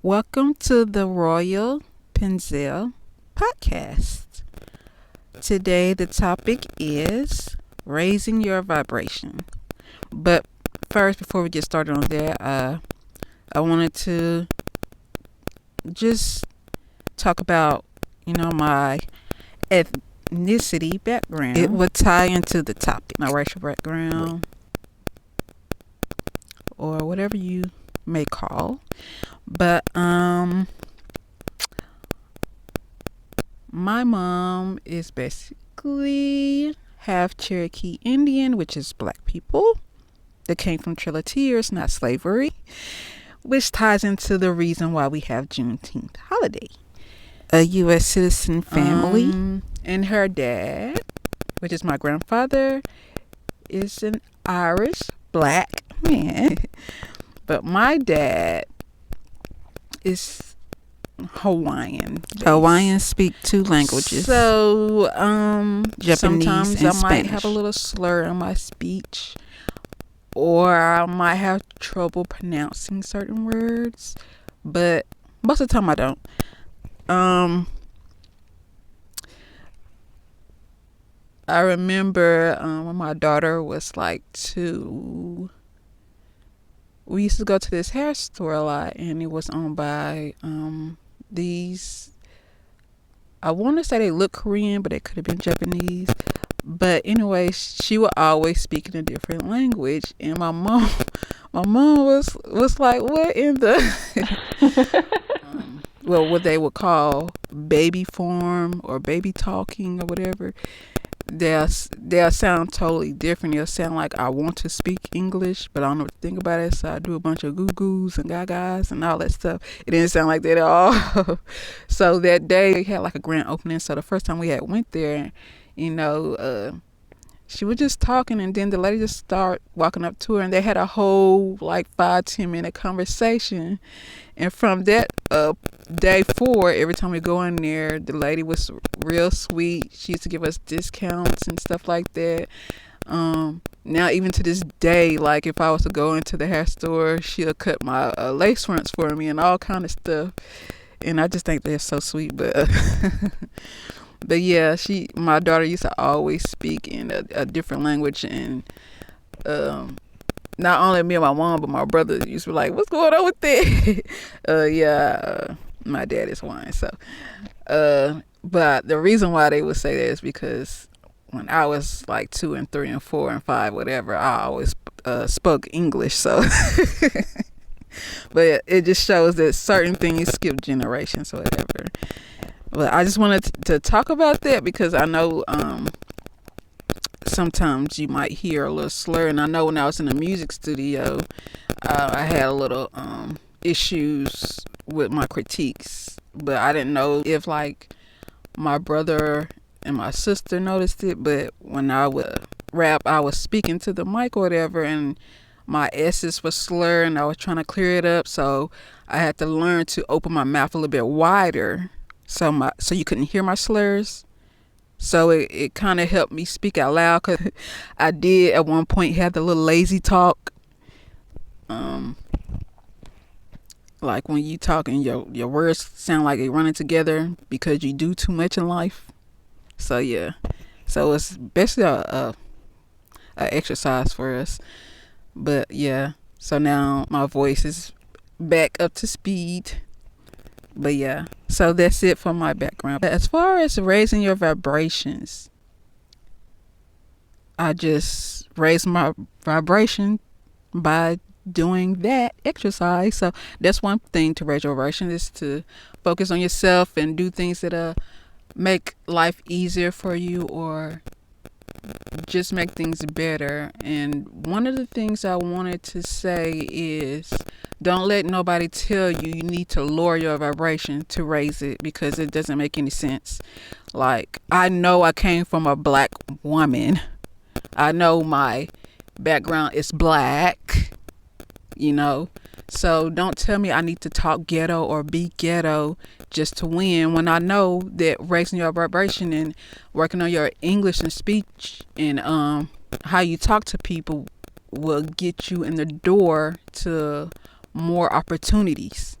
Welcome to the Royal Penzel podcast. Today the topic is raising your vibration. But first, before we get started on that, I wanted to just talk about, my ethnicity background. It would tie into the topic, my racial background, or whatever you may call. But my mom is basically half Cherokee Indian, which is black people that came from Trail of Tears, not slavery, which ties into the reason why we have Juneteenth holiday. A U.S. citizen family, and her dad, which is my grandfather, is an Irish black man. But my dad is Hawaiian. Hawaiians speak two languages. So, Japanese sometimes and I might Spanish. Have a little slur in my speech, or I might have trouble pronouncing certain words, but most of the time I don't. I remember when my daughter was like 2, we used to go to this hair store a lot, and it was owned by these, I want to say they look Korean, but they could have been Japanese. But anyway, she would always speak in a different language, and my mom was like, what in the well, what they would call baby form or baby talking or whatever. They'll sound totally different. They'll sound like I want to speak English, but I don't know what to think about it. So I do a bunch of goo-goos and gagas and all that stuff. It didn't sound like that at all. So that day they had like a grand opening. So the first time we had went there, she was just talking, and then the lady just started walking up to her, and they had a whole like 5-10 minute conversation. And from that day forward, every time we go in there, the lady was real sweet. She used to give us discounts and stuff like that. Now even to this day, like if I was to go into the hair store, she'll cut my lace fronts for me and all kind of stuff. And I just think they're so sweet. But but yeah, my daughter used to always speak in a different language, and not only me and my mom, but my brother used to be like, what's going on with that? My dad is Hawaiian, so but the reason why they would say that is because when I was like 2 and 3 and 4 and 5, whatever, I always spoke English. So but it just shows that certain things skip generations or whatever. But I just wanted to talk about that because I know sometimes you might hear a little slur, and I know when I was in the music studio, I had a little issues with my critiques, but I didn't know if like my brother and my sister noticed it. But when I would rap, I was speaking to the mic or whatever, and my S's was slurred, and I was trying to clear it up, so I had to learn to open my mouth a little bit wider so you couldn't hear my slurs. So it kind of helped me speak out loud, because I did at one point have the little lazy talk. Like when you talk and your words sound like they're running together because you do too much in life. So yeah. So it's basically a exercise for us. But yeah. So now my voice is back up to speed. But yeah, so that's it for my background. As far as raising your vibrations, I just raise my vibration by doing that exercise. So that's one thing to raise your vibration, is to focus on yourself and do things that make life easier for you, or just make things better. And one of the things I wanted to say is, don't let nobody tell you need to lower your vibration to raise it, because it doesn't make any sense. Like, I know I came from a black woman. I know my background is black, so don't tell me I need to talk ghetto or be ghetto just to win, when I know that raising your vibration and working on your English and speech and how you talk to people will get you in the door to more opportunities.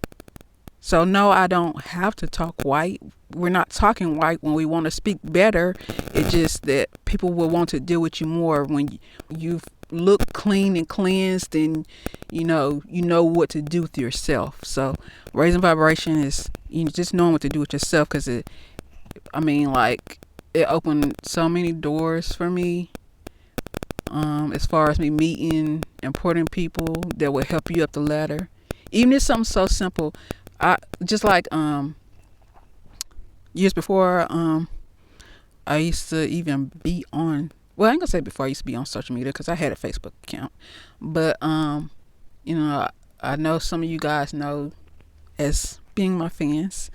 So no, I don't have to talk white. We're not talking white when we want to speak better. It's just that people will want to deal with you more when you look clean and cleansed, and you know what to do with yourself. So raising vibration is just knowing what to do with yourself, because it opened so many doors for me, as far as me meeting important people that will help you up the ladder. Even if it's something so simple, I just like years before, I used to even be on, well, I ain't gonna say before I used to be on social media, because I had a Facebook account, but I know some of you guys know, as being my fans,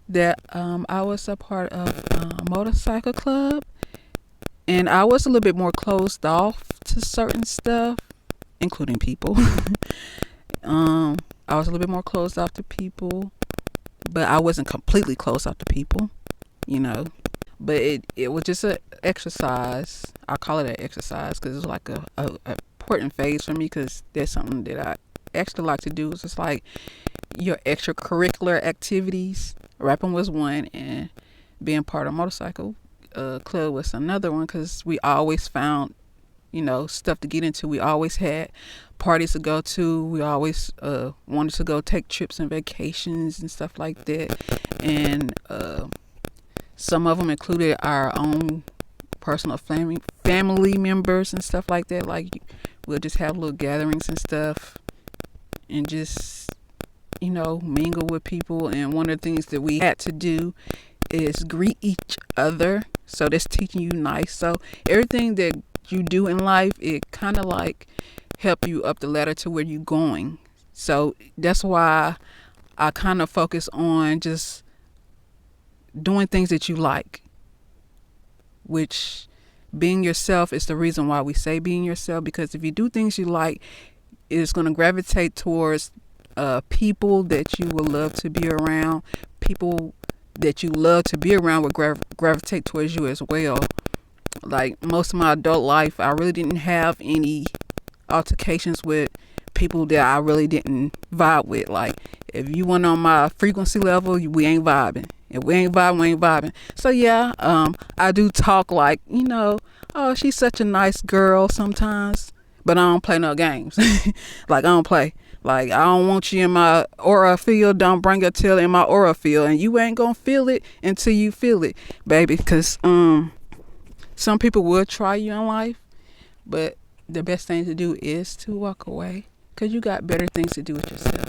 that I was a part of a motorcycle club, and I was a little bit more closed off to certain stuff, including people. I was a little bit more closed off to people, but I wasn't completely closed off to people, but it was just an exercise. I call it an exercise because it's like a important phase for me, because there's something that I actually like to do. It's just like your extracurricular activities. Rapping was one, and being part of a motorcycle club was another one, because we always found stuff to get into. We always had parties to go to. We always wanted to go take trips and vacations and stuff like that. And some of them included our own personal family members and stuff like that. Like, we'll just have little gatherings and stuff, and just mingle with people. And one of the things that we had to do is greet each other. So that's teaching you nice. So everything that you do in life, it kind of like help you up the ladder to where you're going. So that's why I kind of focus on just doing things that you like, which being yourself is the reason why we say being yourself, because if you do things you like, it's going to gravitate towards people that you will love to be around. People that you love to be around will gravitate towards you as well. Like, most of my adult life, I really didn't have any altercations with people that I really didn't vibe with. Like, if you weren't on my frequency level, we ain't vibing. If we ain't vibing, we ain't vibing. So yeah, I do talk like, oh, she's such a nice girl sometimes, but I don't play no games. Like, I don't play. Like, I don't want you in my aura field. Don't bring your tail in my aura field, and you ain't gonna feel it until you feel it, baby. Because some people will try you in life, but the best thing to do is to walk away, because you got better things to do with yourself.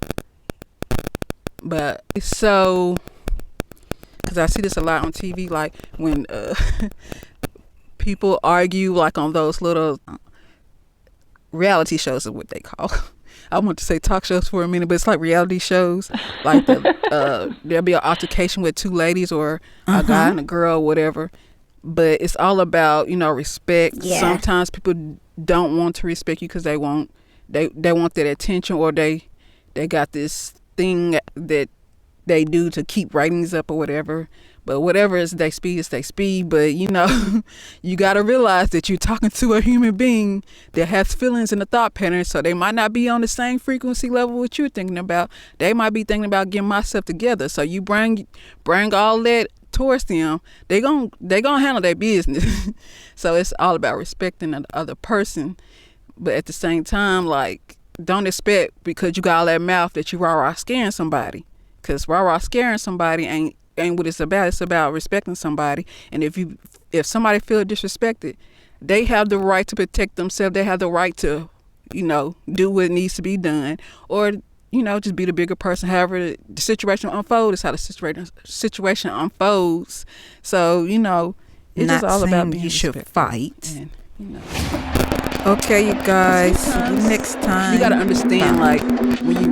But it's so, because I see this a lot on TV, like when people argue, like on those little reality shows is what they call. I want to say talk shows for a minute, but it's like reality shows. Like there'll be an altercation with two ladies, or a guy and a girl, whatever. But it's all about, respect. Yeah. Sometimes people don't want to respect you because they want that attention, or they got this thing that they do to keep ratings up or whatever. But whatever is their speed is their speed. But you got to realize that you're talking to a human being that has feelings and a thought pattern. So they might not be on the same frequency level what you're thinking about. They might be thinking about getting myself together. So you bring all that towards them, they gonna handle their business. So it's all about respecting the other person, but at the same time, like, don't expect because you got all that mouth that you rah scaring somebody, because rah scaring somebody ain't what it's about. It's about respecting somebody. And if somebody feel disrespected, they have the right to protect themselves. They have the right to do what needs to be done, or just be the bigger person. However the situation unfolds is how the situation unfolds. So, it's just all about being you should fight. And, Okay, you guys. See you next time. You got to understand, like, when you